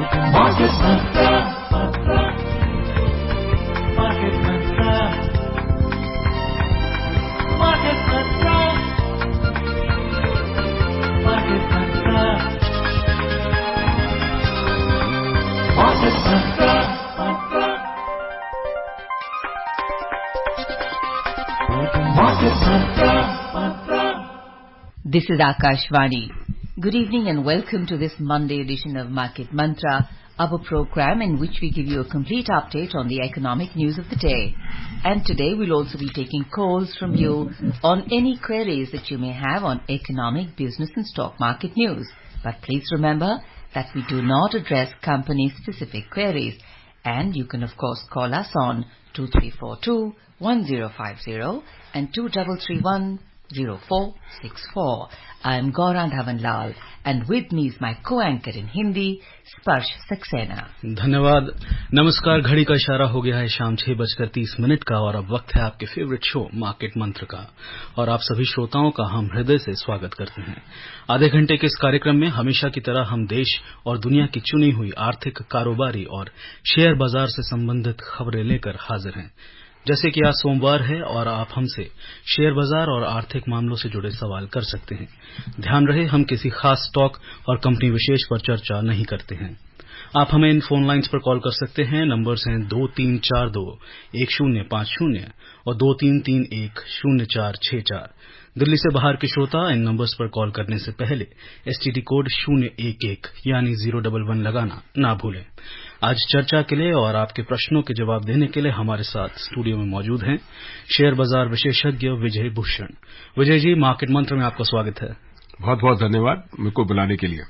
Market Mantra. Market Mantra. Market Mantra. Market Mantra. Market Mantra. Market Mantra. This is Akashvani. Good evening and welcome to this Monday edition of Market Mantra, our program in which we give you a complete update on the economic news of the day. And today we'll also be taking calls from you on any queries that you may have on economic, business and stock market news. But please remember that we do not address company-specific queries. And you can of course call us on 2342-1050 and 2331-0464. I am Gaurang Dhawanlal and with me is my co-anchor in Hindi, Sparsh Saxena. धन्यवाद. नमस्कार. घड़ी का इशारा हो गया है शाम 6:30 का और अब वक्त है आपके फेवरेट शो मार्केट मंत्र का और आप सभी श्रोताओं का हम हृदय से स्वागत करते हैं. आधे घंटे के इस कार्यक्रम में हमेशा की तरह हम देश और दुनिया की चुनी हुई आर्थिक, कारोबारी और शेयर बाजार से संबंधित खबरें लेकर हाजिर हैं. जैसे कि आज सोमवार है और आप हमसे शेयर बाजार और आर्थिक मामलों से जुड़े सवाल कर सकते हैं. ध्यान रहे हम किसी खास स्टॉक और कंपनी विशेष पर चर्चा नहीं करते हैं. आप हमें इन फोन लाइन्स पर कॉल कर सकते हैं. नंबर्स हैं 2342-1050 और 2331-0464. दिल्ली से बाहर के श्रोता इन नंबर्स पर कॉल करने से पहले एसटीडी कोड 011 यानी 011 लगाना ना भूलें. आज चर्चा के लिए और आपके प्रश्नों के जवाब देने के लिए हमारे साथ स्टूडियो में मौजूद हैं शेयर बाजार विशेषज्ञ विजय भूषण. विजय जी, मार्केट मंत्र में आपका स्वागत है. बहुत बहुत धन्यवाद मेरे को बुलाने के लिए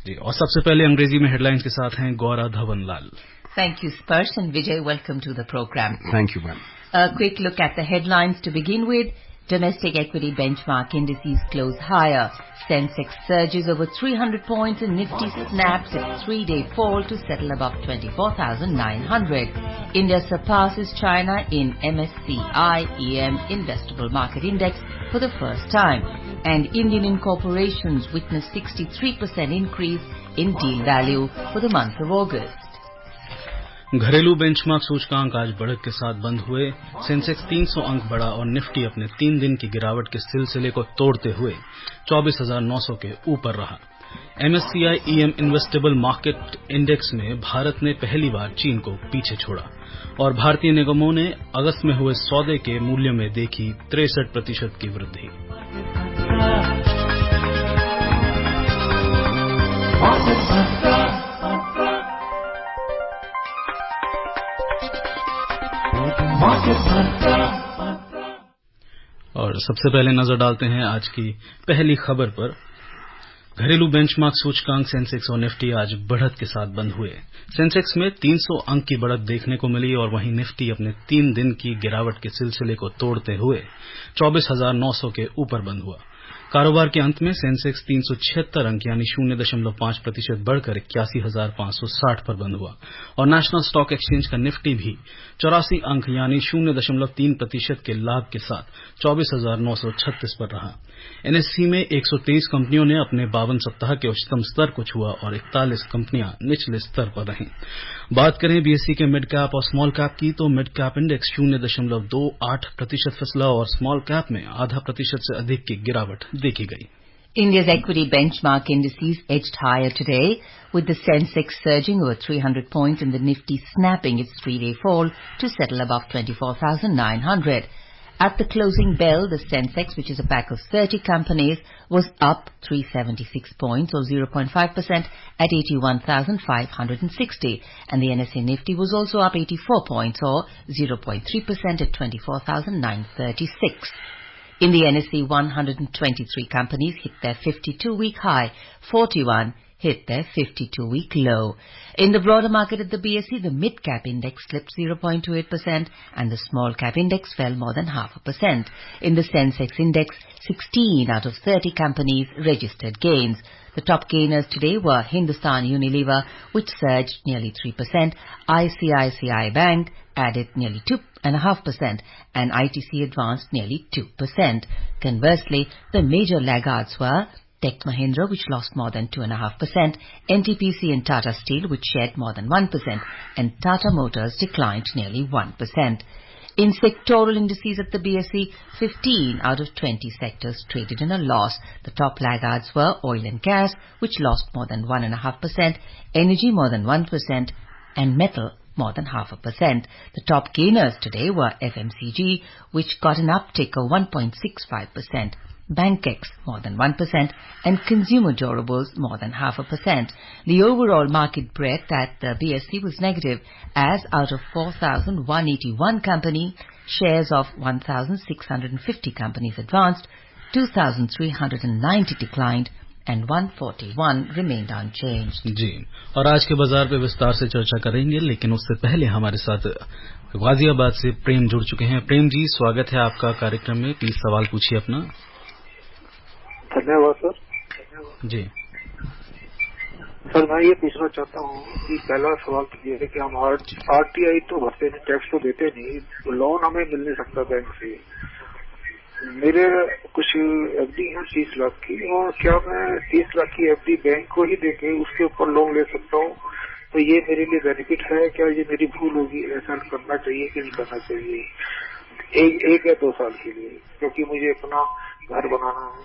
जी. और सबसे पहले अंग्रेजी में हेडलाइंस के साथ हैं Gaura Dhawanlal. Thank you, Sparsh, and Vijay, welcome to the program. Thank you ma'am. A quick look at the headlines to begin with. Domestic equity benchmark indices close higher. Sensex surges over 300 points and Nifty snaps its three-day fall to settle above 24,900. India surpasses China in MSCI EM Investable Market Index for the first time. And Indian incorporations witnessed 63% increase in deal value for the month of August. घरेलू benchmark सूचकांक आज बढ़त के साथ बंद हुए. Sensex 300 अंक बढ़ा और निफ्टी अपने 3 दिन की गिरावट के सिलसिले को तोड़ते हुए 24,900 के ऊपर रहा. MSCI EM investable market index में भारत ने पहली बार चीन को पीछे छोड़ा और भारतीय निगमों ने अगस्त में हुए सौदे के मूल्य में देखी 63% की वृद्धि. और सबसे पहले नजर डालते हैं आज की पहली खबर पर. घरेलू बेंचमार्क सूचकांक सेंसेक्स और निफ्टी आज बढ़त के साथ बंद हुए. सेंसेक्स में 300 अंक की बढ़त देखने को मिली और वहीं निफ्टी अपने 3 दिन की गिरावट के सिलसिले को तोड़ते हुए 24,900 के ऊपर बंद हुआ. कारोबार के अंत में सेंसेक्स 376 अंक यानी 0.5% बढ़कर 81,560 पर बंद हुआ और नेशनल स्टॉक एक्सचेंज का निफ्टी भी 84 अंक यानी 0.3% के लाभ के साथ 24,936 पर रहा. एनएससी में 123 कंपनियों ने अपने 52 सप्ताह के उच्चतम स्तर को छुआ और 41 कंपनियां निचले स्तर पर रहीं. बात करें बीएसई के मिड कैप और स्मॉल कैप की तो मिड कैप इंडेक्स 0.28% फिसला और स्मॉल कैप में 0.5% से अधिक की गिरावट देखी गई. India's equity benchmark indices edged higher today, with the Sensex surging over 300 points and the Nifty snapping its three-day fall to settle above 24,900. At the closing bell, the Sensex, which is a pack of 30 companies, was up 376 points or 0.5% at 81,560, and the NSE Nifty was also up 84 points or 0.3% at 24,936. In the NSE, 123 companies hit their 52-week high, 41 hit their 52-week low. In the broader market at the BSE, the mid-cap index slipped 0.28% and the small-cap index fell more than 0.5%. In the Sensex index, 16 out of 30 companies registered gains. The top gainers today were Hindustan Unilever, which surged nearly 3%, ICICI Bank added nearly 2.5%, and ITC advanced nearly 2%. Conversely, the major laggards were Tech Mahindra, which lost more than 2.5%, NTPC and Tata Steel, which shed more than 1%, and Tata Motors declined nearly 1%. In sectoral indices at the BSE, 15 out of 20 sectors traded in a loss. The top laggards were oil and gas, which lost more than 1.5%, energy more than 1%, and metal more than 0.5%. The top gainers today were FMCG, which got an uptick of 1.65%. Bankex more than 1%, and consumer durables more than 0.5%. The overall market breadth at the BSE was negative, as out of 4,181 company, shares of 1,650 companies advanced, 2,390 declined, and 141 remained unchanged. जी, और आज के बाजार पे विस्तार से चर्चा करेंगे, लेकिन उससे पहले हमारे साथ गाजियाबाद से प्रेम जुड़ चुके हैं। प्रेम जी, स्वागत है आपका कार्यक्रम में। प्लीज सवाल पूछिए अपना। धन्यवाद सर। जी सर, मैं ये पूछना चाहता हूँ कि पहला सवाल तो ये है कि हम आरटीआई तो भरते नहीं, टैक्स तो देते नहीं, तो लोन हमें मिल नहीं सकता बैंक से। मेरे कुछ एफडी है 30 लाख की, और क्या मैं 30 लाख की एफडी बैंक को ही देके उसके ऊपर लोन ले सकता हूँ? तो ये मेरे लिए बेनिफिट है क्या? ये मेरी भूल होगी? ऐसा करना चाहिए कि नहीं करना चाहिए? एक या 2 साल के लिए, क्योंकि मुझे अपना घर बनाना है,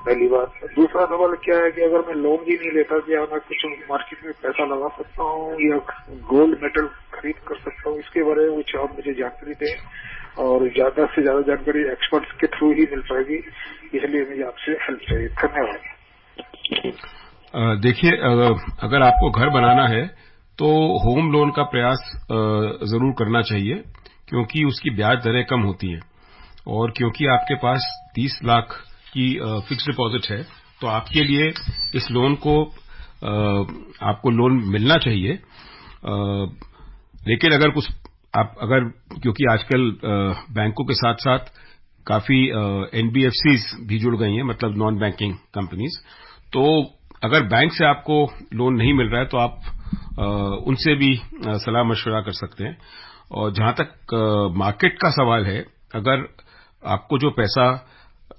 पहली बात। दूसरा सवाल क्या है कि अगर मैं लोन भी नहीं लेता, क्या मैं कुछ मार्केट में पैसा लगा सकता हूँ या गोल्ड मेटल खरीद कर सकता हूँ? इसके बारे में कुछ आप मुझे जानकारी दें, और ज्यादा से ज्यादा जानकारी एक्सपर्ट्स के थ्रू ही मिल पाएगी, इसलिए मुझे आपसे हेल्प चाहिए। धन्यवाद। देखिए, अगर आपको घर बनाना है तो होम लोन का प्रयास जरूर करना चाहिए, क्योंकि उसकी ब्याज दरें कम होती हैं, और क्योंकि आपके पास 30 लाख की फिक्स डिपॉजिट है, तो आपके लिए इस लोन को आपको लोन मिलना चाहिए। लेकिन अगर कुछ क्योंकि आजकल बैंकों के साथ साथ काफी एनबीएफसीज भी जुड़ गई हैं, मतलब नॉन बैंकिंग कंपनीज, तो अगर बैंक से आपको लोन नहीं मिल रहा है तो आप उनसे भी सलाह मशवरा कर सकते हैं। और जहां तक मार्केट का सवाल है, अगर आपको जो पैसा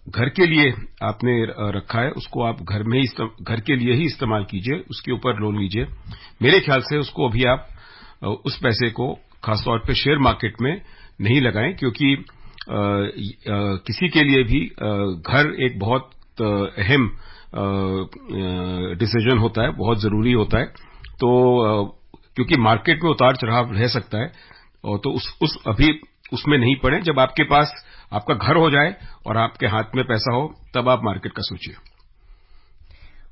घर के लिए आपने रखा है, उसको आप घर के लिए ही इस्तेमाल कीजिए, उसके ऊपर लोन लीजिए। मेरे ख्याल से उसको अभी आप उस पैसे को खासतौर पे शेयर मार्केट में नहीं लगाएं, क्योंकि किसी के लिए भी घर एक बहुत अहम डिसीजन होता है, बहुत जरूरी होता है। तो क्योंकि मार्केट में उतार चढ़ाव रह सकता है, और तो अभी उसमें नहीं पड़े। जब आपके पास आपका घर हो जाए और आपके हाथ में पैसा हो, तब आप मार्केट का सोचिए।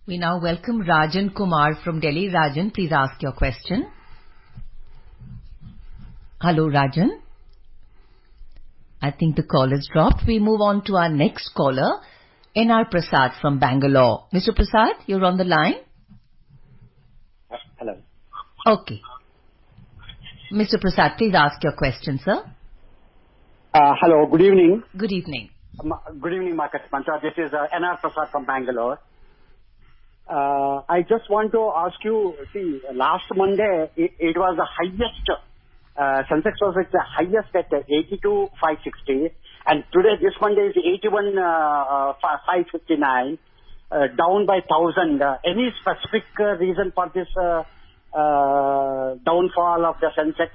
We now welcome Rajan Kumar from Delhi. Rajan, please ask your question. Hello, Rajan. I think the call is dropped. We move on to our next caller, NR Prasad from Bangalore. Mr. Prasad, you're on the line. Hello. Okay. Mr. Prasad, please ask your question, sir. Hello, good evening. Good evening. Good evening, Market Mantra. This is NR Prasad from Bangalore. I just want to ask you, see, last Monday, it was the highest, Sensex was at the highest at 82,560, and today, this Monday is 81,559, down by 1,000. Any specific reason for this downfall of the Sensex?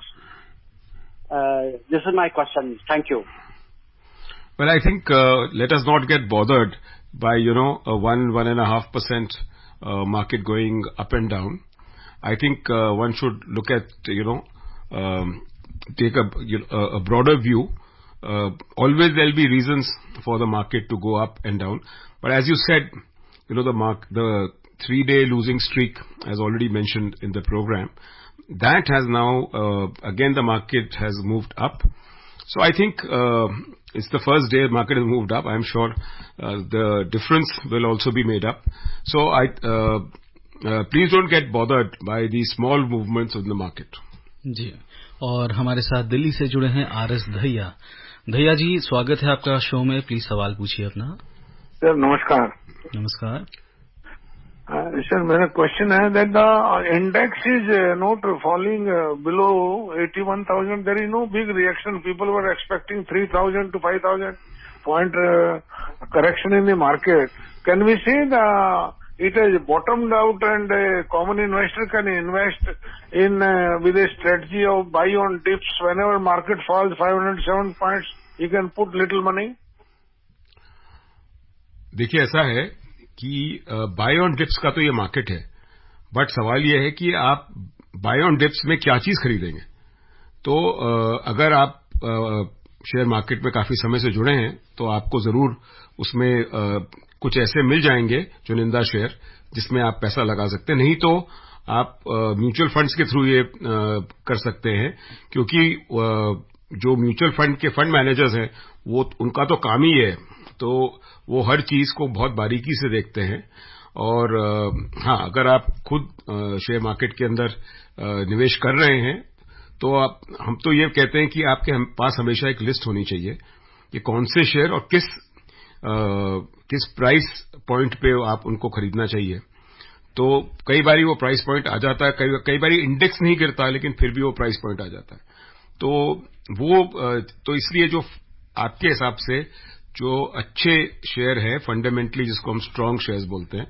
This is my question. Thank you. Well, I think let us not get bothered by a 1.5% market going up and down. I think one should look at take a broader view. Always there'll be reasons for the market to go up and down, but as you said, the 3-day losing streak, as already mentioned in the program, that has now, again the market has moved up. So I think it's the first day the market has moved up. I'm sure the difference will also be made up. So please don't get bothered by these small movements in the market. जी, और हमारे साथ दिल्ली से जुड़े हैं RS धैया। धैया जी, स्वागत है आपका show में। प्लीज सवाल पूछिए अपना। सर नमस्कार। नमस्कार सर, मेरा क्वेश्चन है that the index is not falling below 81,000. There is no big reaction. People were expecting 3,000 to 5,000 point correction in the market. Can we say it has bottomed out and a common investor can invest in with a strategy of buy on dips whenever market falls 507 points, he can put little money? देखिए ऐसा है कि bye on dips का तो ये market है, but सवाल ये है कि आप बाय ऑन डिप्स में क्या चीज खरीदेंगे। तो अगर आप शेयर मार्केट में काफी समय से जुड़े हैं तो आपको जरूर उसमें कुछ ऐसे मिल जाएंगे चुनिंदा शेयर जिसमें आप पैसा लगा सकते हैं। नहीं तो आप म्यूचुअल फंड्स के थ्रू ये कर सकते हैं, क्योंकि जो म्यूचुअल फंड के फंड मैनेजर्स हैं वो उनका तो काम ही है, तो वो हर चीज को बहुत बारीकी से देखते हैं। और हाँ, अगर आप खुद शेयर मार्केट के अंदर निवेश कर रहे हैं तो हम तो ये कहते हैं कि आपके पास हमेशा एक लिस्ट होनी चाहिए कि कौन से शेयर और किस प्राइस पॉइंट पे आप उनको खरीदना चाहिए। तो कई बारी वो प्राइस पॉइंट आ जाता है, कई बारी इंडेक्स नहीं गिरता लेकिन फिर भी वो प्राइस पॉइंट आ जाता है। तो इसलिए जो आपके हिसाब से जो अच्छे शेयर है फंडामेंटली, जिसको हम स्ट्रांग शेयर्स बोलते हैं,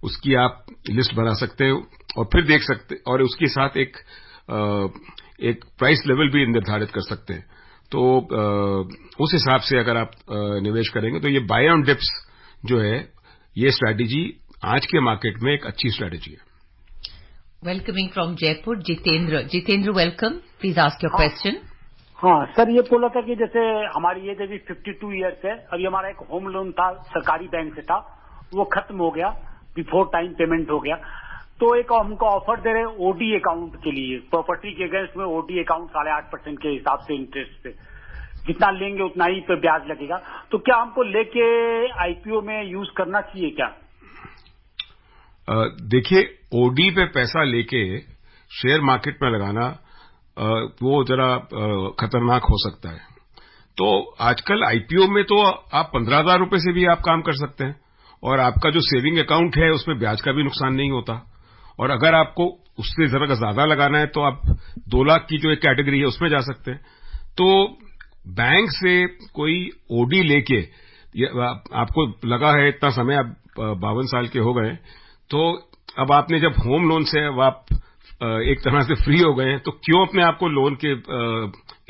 उसकी आप लिस्ट बना सकते हैं और फिर देख सकते, और उसके साथ एक प्राइस लेवल भी निर्धारित कर सकते हैं। तो उस हिसाब से अगर आप निवेश करेंगे तो ये बाय ऑन डिप्स जो है, ये स्ट्रैटेजी आज के मार्केट में एक अच्छी स्ट्रैटेजी है। Welcoming from Jaipur, Jitendra welcome, please ask your question. हाँ सर, ये बोला था कि जैसे हमारी एज अभी 52 ईयर्स है, अभी हमारा एक होम लोन था सरकारी बैंक से था, वो खत्म हो गया, बिफोर टाइम पेमेंट हो गया, तो एक हमको ऑफर दे रहे ओडी अकाउंट के लिए, प्रॉपर्टी के अगेंस्ट में ओडी अकाउंट 8.5% के हिसाब से इंटरेस्ट पे, जितना लेंगे उतना ही पे ब्याज लगेगा। तो क्या हमको लेके आईपीओ में यूज करना चाहिए क्या? देखिए, ओडी पे पैसा लेके शेयर मार्केट में लगाना वो जरा खतरनाक हो सकता है। तो आजकल आईपीओ में तो आप 15,000 रुपए से भी आप काम कर सकते हैं, और आपका जो सेविंग अकाउंट है उसमें ब्याज का भी नुकसान नहीं होता। और अगर आपको उससे जरा ज्यादा लगाना है तो आप 2 लाख की जो एक कैटेगरी है उसमें जा सकते हैं। तो बैंक से कोई ओडी लेके, आपको लगा है इतना समय, आप 52 साल के हो गए, तो अब आपने जब होम लोन से अब आप एक तरह से फ्री हो गए हैं, तो क्यों अपने आप को लोन के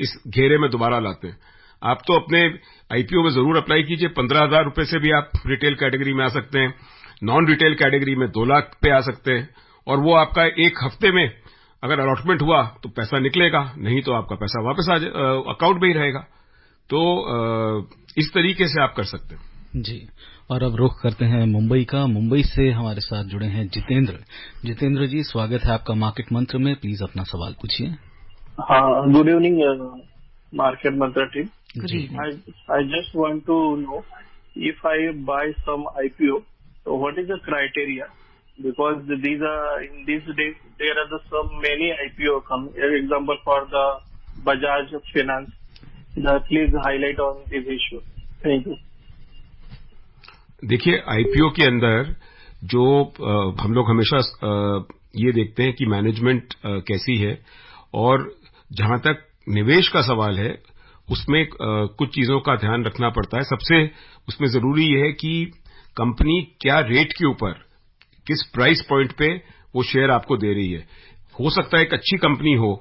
इस घेरे में दोबारा लाते हैं? आप तो अपने आईपीओ में जरूर अप्लाई कीजिए। 15,000 रुपए से भी आप रिटेल कैटेगरी में आ सकते हैं, नॉन रिटेल कैटेगरी में 2 लाख पे आ सकते हैं, और वो आपका एक हफ्ते में अगर अलॉटमेंट हुआ तो पैसा निकलेगा, नहीं तो आपका पैसा वापस अकाउंट में ही रहेगा। तो इस तरीके से आप कर सकते हैं जी। और अब रुख करते हैं मुंबई का। मुंबई से हमारे साथ जुड़े हैं जितेंद्र जी, स्वागत है आपका मार्केट मंत्र में। प्लीज अपना सवाल पूछिए। हाँ, गुड इवनिंग मार्केट मंत्र team. Good evening. I just want to know if I buy some IPO, so what is the criteria? Because in these days there are some many IPO come. Example for the Bajaj Finance. Please highlight on this issue. Thank you. देखिए, IPO के अंदर जो हम लोग हमेशा ये देखते हैं कि मैनेजमेंट कैसी है, और जहां तक निवेश का सवाल है उसमें कुछ चीजों का ध्यान रखना पड़ता है। सबसे उसमें जरूरी ये है कि कंपनी क्या रेट के ऊपर, किस प्राइस पॉइंट पे वो शेयर आपको दे रही है। हो सकता है एक अच्छी कंपनी हो,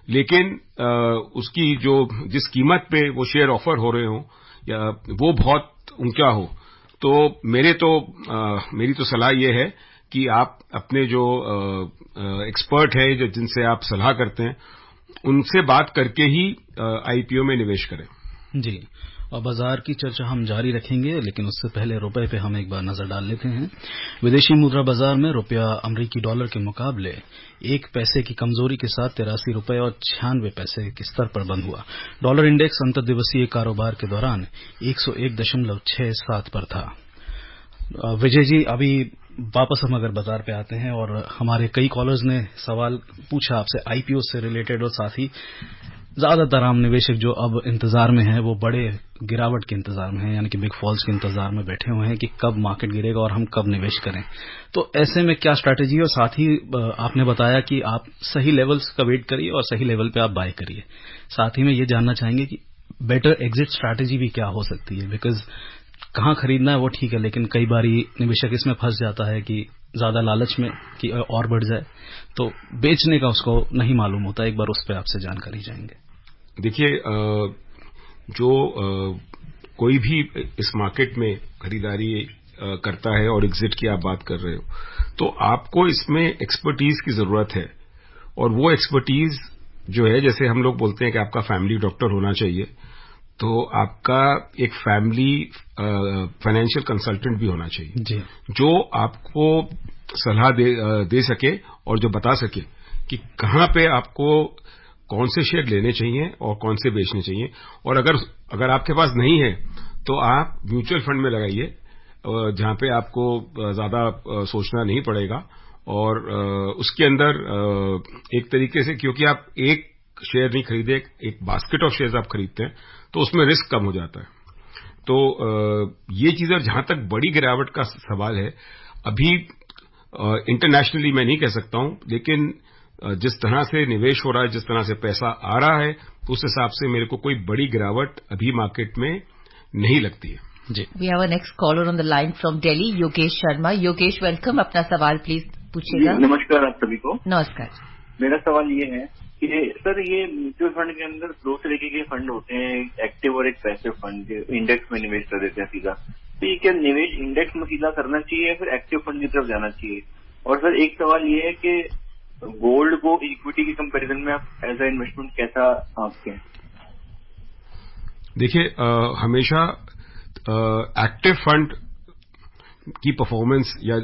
लेकिन उसकी जिस कीमत पे वो शेयर ऑफर हो रहे हो या वो बहुत ऊंचा हो। तो मेरी तो सलाह ये है कि आप अपने जो एक्सपर्ट है, जिनसे आप सलाह करते हैं, उनसे बात करके ही आईपीओ में निवेश करें। जी, और बाजार की चर्चा हम जारी रखेंगे, लेकिन उससे पहले रुपए पे हम एक बार नजर डाल लेते हैं। विदेशी मुद्रा बाजार में रुपया अमेरिकी डॉलर के मुकाबले 1 पैसे की कमजोरी के साथ 83 रुपए और 96 पैसे के स्तर पर बंद हुआ। डॉलर इंडेक्स अंतर्दिवसीय कारोबार के दौरान 101.67 पर था। विजय जी, अभी वापस हम अगर बाजार पे आते हैं, और हमारे कई कॉलर्स ने सवाल पूछा आपसे आईपीओ से रिलेटेड, और साथ ही ज्यादातर आम निवेशक जो अब इंतजार में हैं वो बड़े गिरावट के इंतजार में हैं, यानी कि बिग फॉल्स के इंतजार में बैठे हुए हैं कि कब मार्केट गिरेगा और हम कब निवेश करें। तो ऐसे में क्या स्ट्रैटेजी है? और साथ ही आपने बताया कि आप सही लेवल्स का वेट करिए और सही लेवल पे आप बाय करिए। साथ ही में ये जानना चाहेंगे कि बेटर एग्जिट स्ट्रैटेजी भी क्या हो सकती है, बिकॉज कहाँ खरीदना है वो ठीक है, लेकिन कई बार निवेशक इसमें फंस जाता है कि ज्यादा लालच में कि और बढ़ जाए, तो बेचने का उसको नहीं मालूम होता। एक बार उस पर आपसे जानकारी चाहेंगे। देखिए, कोई भी इस मार्केट में खरीदारी करता है और एग्जिट की आप बात कर रहे हो, तो आपको इसमें एक्सपर्टीज की जरूरत है। और वो एक्सपर्टीज जो है, जैसे हम लोग बोलते हैं कि आपका फैमिली डॉक्टर होना चाहिए, तो आपका एक फैमिली फाइनेंशियल कंसल्टेंट भी होना चाहिए जी। जो आपको सलाह दे सके और जो बता सके कि कहां पे आपको कौन से शेयर लेने चाहिए और कौन से बेचने चाहिए। और अगर आपके पास नहीं है तो आप म्यूचुअल फंड में लगाइए, जहां पे आपको ज्यादा सोचना नहीं पड़ेगा। और उसके अंदर एक तरीके से, क्योंकि आप एक शेयर नहीं खरीदे, एक बास्केट ऑफ शेयर्स आप खरीदते हैं, तो उसमें रिस्क कम हो जाता है। तो ये चीज, जहां तक बड़ी गिरावट का सवाल है, अभी इंटरनेशनली मैं नहीं कह सकता हूं, लेकिन जिस तरह से निवेश हो रहा है, जिस तरह से पैसा आ रहा है, उस हिसाब से मेरे को कोई बड़ी गिरावट अभी मार्केट में नहीं लगती है। जी। We have our next caller on the line from Delhi, Yogesh Sharma. Yogesh, welcome. अपना सवाल प्लीज पूछिएगा। नमस्कार आप सभी को। नमस्कार। मेरा सवाल ये है कि सर, ये म्यूचुअल फंड के अंदर दो तरीके के फंड होते हैं, एक एक्टिव और एक पैसिव फंड, इंडेक्स में निवेश कर देते हैं सीधा। तो ये क्या निवेश इंडेक्स में सीधा करना चाहिए या फिर एक्टिव फंड की तरफ जाना चाहिए? और सर, एक सवाल ये है कि गोल्ड को इक्विटी के कंपैरिजन में आप एज ए इन्वेस्टमेंट कैसा आंकते हैं? देखिए, हमेशा एक्टिव फंड की परफॉर्मेंस या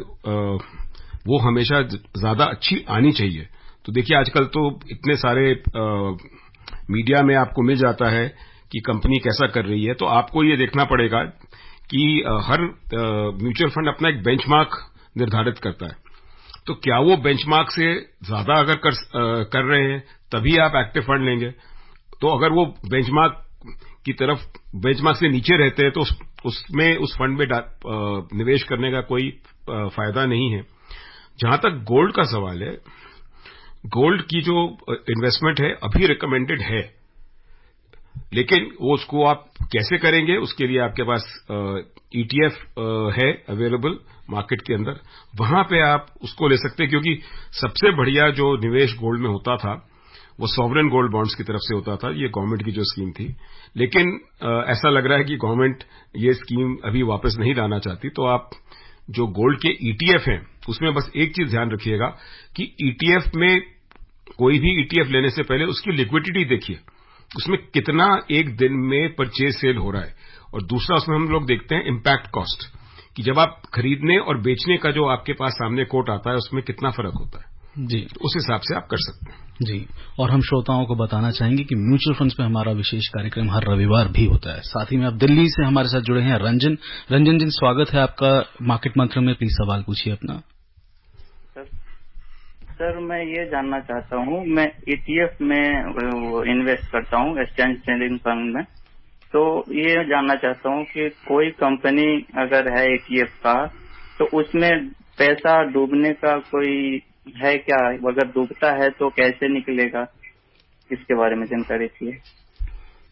वो हमेशा ज्यादा अच्छी आनी चाहिए। तो देखिए, आजकल तो इतने सारे मीडिया में आपको मिल जाता है कि कंपनी कैसा कर रही है, तो आपको ये देखना पड़ेगा कि हर म्यूचुअल फंड अपना एक बेंचमार्क निर्धारित करता है। तो क्या वो बेंचमार्क से ज्यादा अगर कर रहे हैं, तभी आप एक्टिव फंड लेंगे। तो अगर वो बेंचमार्क की तरफ, बेंचमार्क से नीचे रहते हैं, तो उसमें उस फंड में निवेश करने का कोई फायदा नहीं है। जहां तक गोल्ड का सवाल है, गोल्ड की जो इन्वेस्टमेंट है अभी रिकमेंडेड है, लेकिन वो उसको आप कैसे करेंगे, उसके लिए आपके पास ETF है अवेलेबल मार्केट के अंदर, वहां पे आप उसको ले सकते हैं। क्योंकि सबसे बढ़िया जो निवेश गोल्ड में होता था वो सॉवरेन गोल्ड बॉन्ड्स की तरफ से होता था, ये गवर्नमेंट की जो स्कीम थी। लेकिन ऐसा लग रहा है कि गवर्नमेंट ये स्कीम अभी वापस नहीं लाना चाहती। तो आप जो गोल्ड के ETF हैं, उसमें बस एक चीज ध्यान रखिएगा कि ETF में, कोई भी ETF लेने से पहले उसकी लिक्विडिटी देखिए, उसमें कितना एक दिन में परचेज सेल हो रहा है। और दूसरा, उसमें हम लोग देखते हैं इम्पैक्ट कॉस्ट, कि जब आप खरीदने और बेचने का जो आपके पास सामने कोट आता है, उसमें कितना फर्क होता है। जी, उस हिसाब से आप कर सकते हैं। जी। और हम श्रोताओं को बताना चाहेंगे कि म्यूचुअल फंड्स में हमारा विशेष कार्यक्रम हर रविवार भी होता है। साथ ही में आप दिल्ली से हमारे साथ जुड़े हैं रंजन जी, स्वागत है आपका मार्केट मंत्र में। प्लीज सवाल पूछिए अपना। सर, मैं ये जानना चाहता हूँ, मैं ETF में इन्वेस्ट करता हूँ, एक्सचेंज ट्रेडिंग फंड में। तो ये जानना चाहता हूँ कि कोई कंपनी अगर है ETF का, तो उसमें पैसा डूबने का कोई है क्या? अगर डूबता है तो कैसे निकलेगा? इसके बारे में जानकारी चाहिए।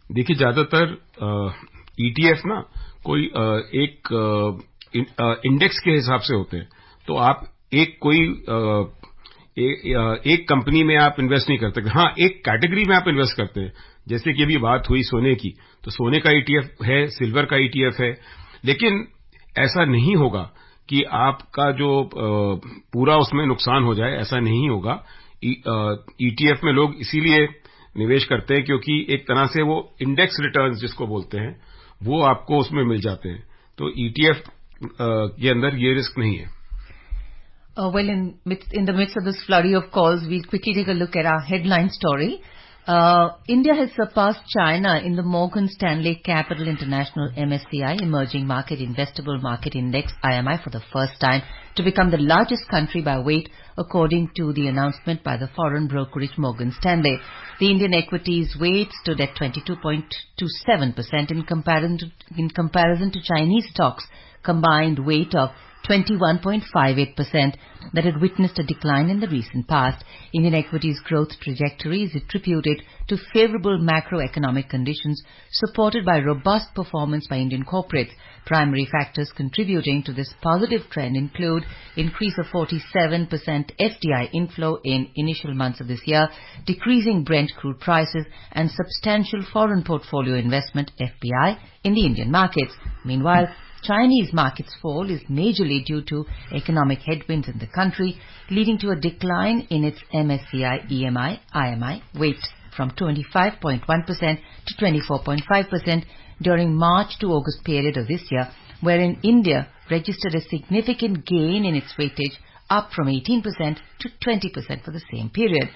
देखिए, ज्यादातर ETF ना कोई एक इंडेक्स के हिसाब से होते हैं। तो आप एक कंपनी में आप इन्वेस्ट नहीं कर सकते। हाँ, एक कैटेगरी में आप इन्वेस्ट करते हैं। जैसे कि अभी बात हुई सोने की, तो सोने का ETF है, सिल्वर का ETF है। लेकिन ऐसा नहीं होगा कि आपका जो पूरा उसमें नुकसान हो जाए, ऐसा नहीं होगा। ETF में लोग इसीलिए निवेश करते हैं क्योंकि एक तरह से वो इंडेक्स रिटर्न्स जिसको बोलते हैं, वो आपको उसमें मिल जाते हैं। तो ETF के अंदर ये रिस्क नहीं है। Well, in the midst of this flurry of calls, we'll quickly take a look at our headline story. India has surpassed China in the Morgan Stanley Capital International MSCI Emerging Market Investable Market Index IMI for the first time to become the largest country by weight, according to the announcement by the foreign brokerage Morgan Stanley. The Indian equities weight stood at 22.27% in comparison to Chinese stocks combined weight of 21.58% that had witnessed a decline in the recent past. Indian equities growth trajectory is attributed to favorable macroeconomic conditions supported by robust performance by Indian corporates. Primary factors contributing to this positive trend include increase of 47% FDI inflow in initial months of this year, decreasing Brent crude prices, and substantial foreign portfolio investment (FPI) in the Indian markets. Meanwhile, Chinese markets fall is majorly due to economic headwinds in the country, leading to a decline in its MSCI EMI IMI weight from 25.1% to 24.5% during March to August period of this year, wherein India registered a significant gain in its weightage, up from 18% to 20% for the same period.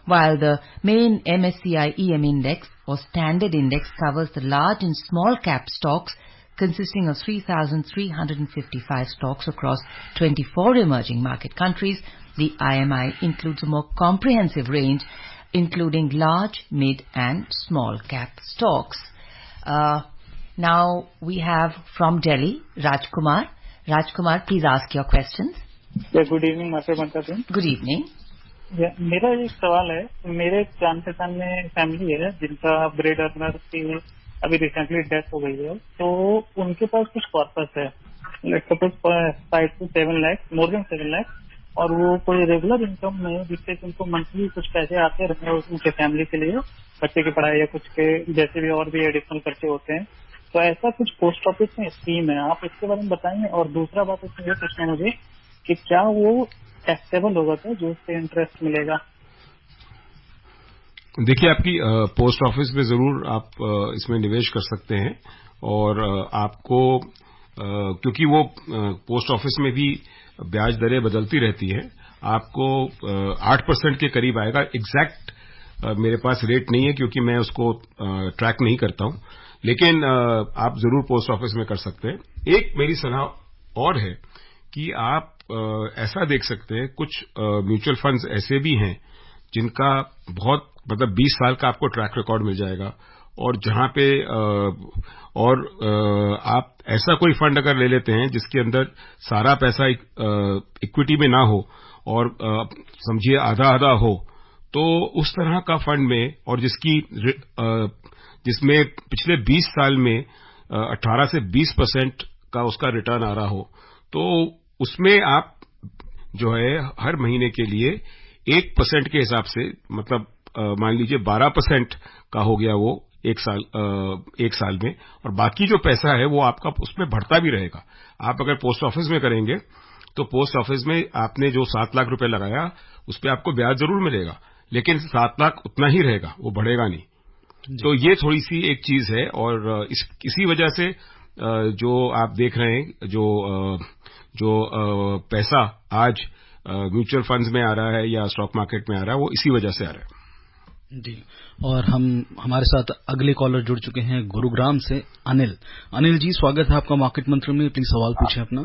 While the main MSCI EM index or standard index covers the large and small cap stocks, consisting of 3,355 stocks across 24 emerging market countries, the IMI includes a more comprehensive range, including large, mid, and small cap stocks. Now we have from Delhi, Rajkumar. Rajkumar, please ask your questions. Good evening master बनता दिन. Good evening. मेरा एक सवाल है. मेरे जान पहचान में फैमिली है जिनका ब्रेड अर्नर की अभी रिसेंटली डेथ हो गई है, तो उनके पास कुछ कॉर्पस है, suppose 5 to 7 lakh, more than 7 lakh, और वो कोई रेगुलर इनकम में जिससे उनको मंथली कुछ पैसे आते रहे उनके फैमिली के लिए, बच्चे की पढ़ाई या कुछ के जैसे भी और भी एडिशनल खर्चे होते हैं, तो ऐसा कुछ पोस्ट ऑफिस में स्कीम है, आप इसके बारे में बताएंगे. और दूसरा बात इसमें यह पूछना मुझे कि क्या वो टैक्सेबल होगा क्या, जो उससे इंटरेस्ट मिलेगा? देखिए, आपकी पोस्ट ऑफिस में जरूर आप इसमें निवेश कर सकते हैं, और आपको क्योंकि वो पोस्ट ऑफिस में भी ब्याज दरें बदलती रहती है, आपको 8% के करीब आएगा. एग्जैक्ट मेरे पास रेट नहीं है क्योंकि मैं उसको ट्रैक नहीं करता हूं, लेकिन आप जरूर पोस्ट ऑफिस में कर सकते हैं. एक मेरी सलाह और है कि आप ऐसा देख सकते हैं, कुछ म्यूचुअल फंड्स ऐसे भी हैं जिनका बहुत 20 साल का आपको ट्रैक रिकॉर्ड मिल जाएगा, और जहां पे आप ऐसा कोई फंड अगर ले लेते हैं जिसके अंदर सारा पैसा इक्विटी में ना हो और समझिए आधा आधा हो, तो उस तरह का फंड में, और जिसमें पिछले 20 साल में 18 से 20% का उसका रिटर्न आ रहा हो, तो उसमें आप जो है हर महीने के लिए 1% के हिसाब से, मतलब मान लीजिए 12% का हो गया वो एक साल में, और बाकी जो पैसा है वो आपका उसमें बढ़ता भी रहेगा. आप अगर पोस्ट ऑफिस में करेंगे तो पोस्ट ऑफिस में आपने जो 7 लाख रुपए लगाया उस पर आपको ब्याज जरूर मिलेगा, लेकिन 7 लाख उतना ही रहेगा, वो बढ़ेगा नहीं. तो ये थोड़ी सी एक चीज है, और इसी वजह से जो आप देख रहे हैं, जो पैसा आज म्यूचुअल फंड्स में आ रहा है या स्टॉक मार्केट में आ रहा है, वो इसी वजह से आ रहा है. जी, और हमारे साथ अगले कॉलर जुड़ चुके हैं गुरुग्राम से, अनिल. अनिल जी, स्वागत है आपका मार्केट मंत्र में. प्लीज सवाल पूछें अपना.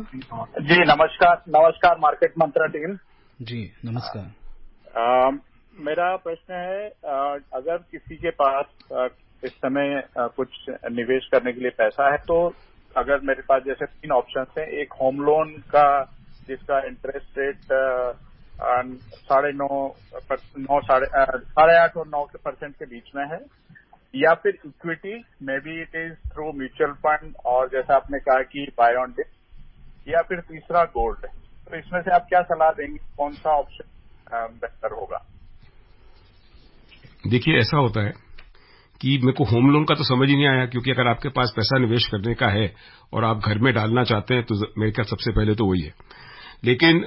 जी नमस्कार मार्केट मंत्र टीम. जी नमस्कार. मेरा प्रश्न है, अगर किसी के पास इस समय कुछ निवेश करने के लिए पैसा है, तो अगर मेरे पास जैसे 3 ऑप्शन हैं, एक होम लोन का जिसका इंटरेस्ट रेट 8.5 और 9% के बीच में है, या फिर equity, may be it is through mutual fund, और जैसा आपने कहा कि बाय ऑन डिप, या फिर तीसरा गोल्ड. तो इसमें से आप क्या सलाह देंगे, कौन सा ऑप्शन बेहतर होगा? देखिए, ऐसा होता है कि मेरे को होम लोन का तो समझ ही नहीं आया, क्योंकि अगर आपके पास पैसा निवेश करने का है और आप घर में डालना चाहते हैं तो मेरे ख्याल सबसे पहले तो वही है. लेकिन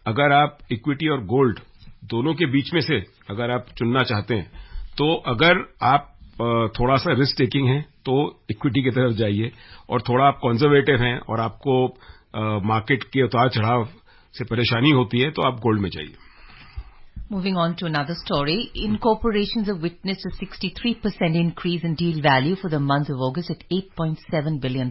अगर आप इक्विटी और गोल्ड दोनों के बीच में से अगर आप चुनना चाहते हैं, तो अगर आप थोड़ा सा रिस्क टेकिंग है तो इक्विटी की तरफ जाइए, और थोड़ा आप कंजर्वेटिव हैं और आपको मार्केट के उतार चढ़ाव से परेशानी होती है, तो आप गोल्ड में जाइए. Moving on to another story, incorporations have witnessed a 63% increase in deal value for the month of August at $8.7 billion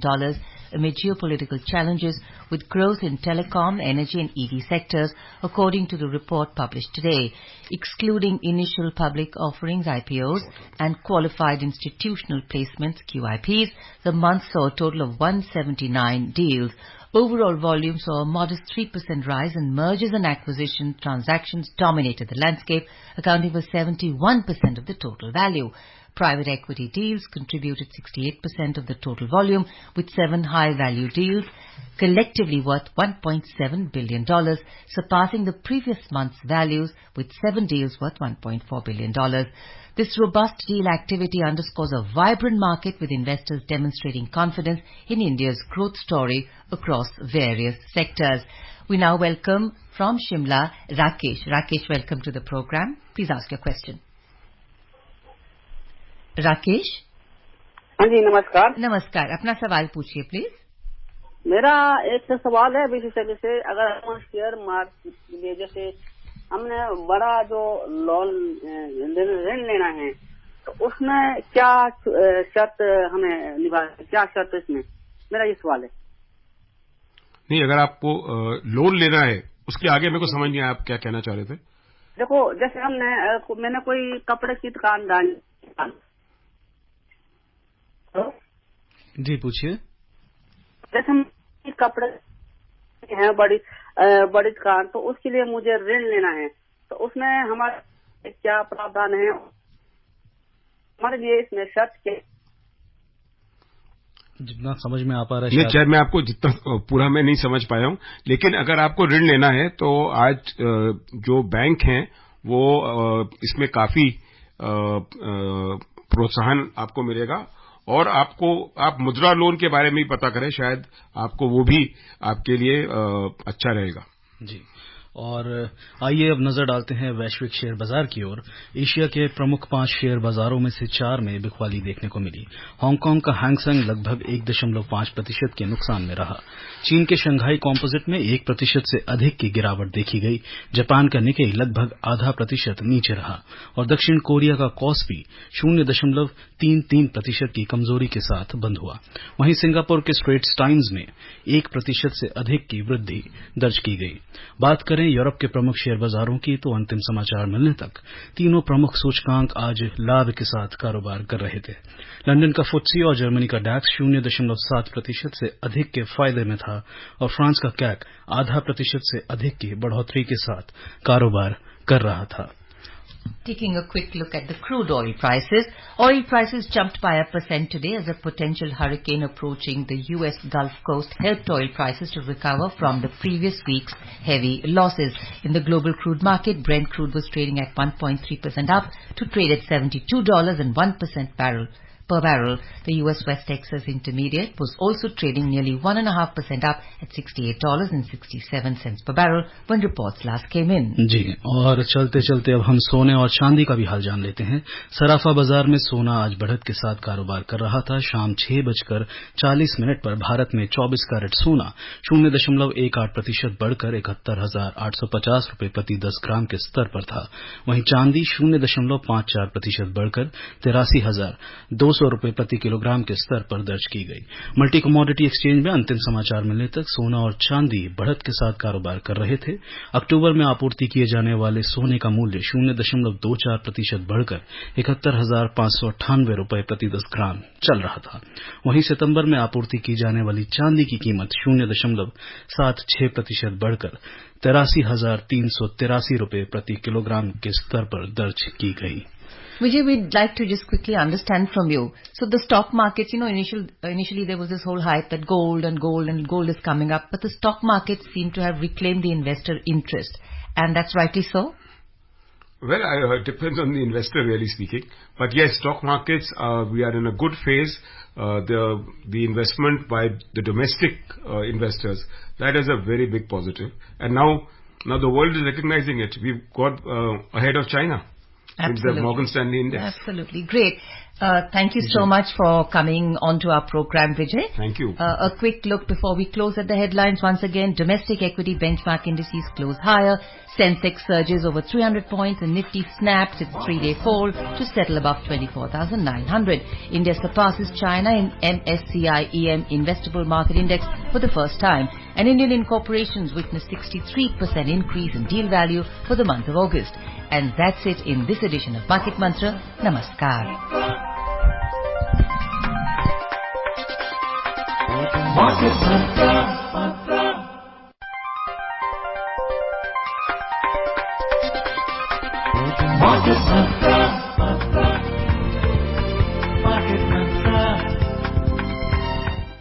amid geopolitical challenges, with growth in telecom, energy and EV sectors, according to the report published today. Excluding initial public offerings IPOs and qualified institutional placements QIPs, the month saw a total of 179 deals. Overall volume saw a modest 3% rise, and mergers and acquisition transactions dominated the landscape, accounting for 71% of the total value. Private equity deals contributed 68% of the total volume, with 7 high-value deals collectively worth $1.7 billion, surpassing the previous month's values, with 7 deals worth $1.4 billion. This robust deal activity underscores a vibrant market, with investors demonstrating confidence in India's growth story across various sectors. We now welcome from Shimla, Rakesh. Rakesh, welcome to the program. Please ask your question. Rakesh. हाँ जी, नमस्कार। नमस्कार, अपना सवाल पूछिए please. मेरा एक सवाल है बेसिकली से, अगर हम शेयर मार्केट में जैसे हमने बड़ा जो लोन ऋण लेना है तो उसमें क्या शर्त हमें निभानी, क्या शर्त इसमें, मेरा ये सवाल है। नहीं, अगर आपको लोन लेना है उसके आगे मेरे को समझ नहीं आया आप क्या कहना चाह रहे थे। देखो, जैसे मैंने कोई कपड़े की दुकान डाली, जी पूछिए। जैसे कपड़े हैं बड़ी दुकान, तो उसके लिए मुझे ऋण लेना है, तो उसमें हमारे क्या प्रावधान है, हमारे लिए इसमें शर्त क्या? जितना समझ में आ पा रहा है, शायद मैं आपको जितना पूरा मैं नहीं समझ पाया हूं, लेकिन अगर आपको ऋण लेना है तो आज जो बैंक हैं वो इसमें काफी प्रोत्साहन आपको मिलेगा, और आप मुद्रा लोन के बारे में भी पता करें, शायद आपको वो भी आपके लिए अच्छा रहेगा। जी, और आइए अब नजर डालते हैं वैश्विक शेयर बाजार की ओर। एशिया के प्रमुख 5 शेयर बाजारों में से 4 में बिकवाली देखने को मिली। हांगकांग का हैंगसेंग लगभग 1.5% के नुकसान में रहा। चीन के शंघाई कॉम्पोजिट में 1% से अधिक की गिरावट देखी गई। जापान का निकेई लगभग 0.5% नीचे रहा, और दक्षिण कोरिया का कॉस्पी 0.33% की कमजोरी के साथ बंद हुआ। वहीं सिंगापुर के स्ट्रेट्स टाइम्स में 1% से अधिक की वृद्धि दर्ज की गई। बात करें यूरोप के प्रमुख शेयर बाजारों की, तो अंतिम समाचार मिलने तक तीनों प्रमुख सूचकांक आज लाभ के साथ कारोबार कर रहे थे। लंदन का फुत्सी और जर्मनी का डैक्स 0.7% से अधिक के फायदे में था, और फ्रांस का कैक 0.5% से अधिक की बढ़ोतरी के साथ कारोबार कर रहा था। Taking a quick look at the crude oil prices. Oil prices jumped by 1% today as a potential hurricane approaching the U.S. Gulf Coast helped oil prices to recover from the previous week's heavy losses. In the global crude market, Brent crude was trading at 1.3% up to trade at $72.01 per barrel. The U.S. West Texas Intermediate was also trading nearly 1.5% up at $68.67 per barrel when reports last came in. जी, और चलते चलते अब हम सोने और चांदी का भी हाल जान लेते हैं। सराफा बाजार में सोना आज बढ़त के साथ कारोबार कर रहा था। शाम 6:40 पर भारत में 24 कैरेट सोना 0.18% बढ़कर 71,850 रुपए प्रति 10 ग्राम के स्तर पर था। वहीं चांदी 0.54% बढ़कर 83,200 रुपए प्रति किलोग्राम के स्तर पर दर्ज की गई। मल्टी कमोडिटी एक्सचेंज में अंतिम समाचार मिलने तक सोना और चांदी बढ़त के साथ कारोबार कर रहे थे। अक्टूबर में आपूर्ति किए जाने वाले सोने का मूल्य 0.24% बढ़कर 71,598 रुपए प्रति 10 ग्राम चल रहा था। वहीं सितंबर में आपूर्ति की जाने वाली चांदी की कीमत 0.76% बढ़कर 83,383 रुपए प्रति किलोग्राम के स्तर पर दर्ज की गई। Vijay, we'd like to just quickly understand from you. So the stock markets, initially there was this whole hype that gold is coming up, but the stock markets seem to have reclaimed the investor interest, and that's rightly so? Well, it depends on the investor, really speaking. But yes, stock markets, we are in a good phase. The investment by the domestic investors, that is a very big positive. And now the world is recognizing it. We've got ahead of China. Absolutely. In the Morgan Stanley Index. Absolutely. Great. Thank you so much for coming onto our program, Vijay. Thank you. A quick look before we close at the headlines. Once again, domestic equity benchmark indices close higher. Sensex surges over 300 points and Nifty snaps its 3-day fall to settle above 24,900. India surpasses China in MSCI EM Investable Market Index for the first time. And Indian incorporations witnessed 63% increase in deal value for the month of August. And that's it in this edition of Market Mantra. Namaskar. Market Mantra. Market Mantra.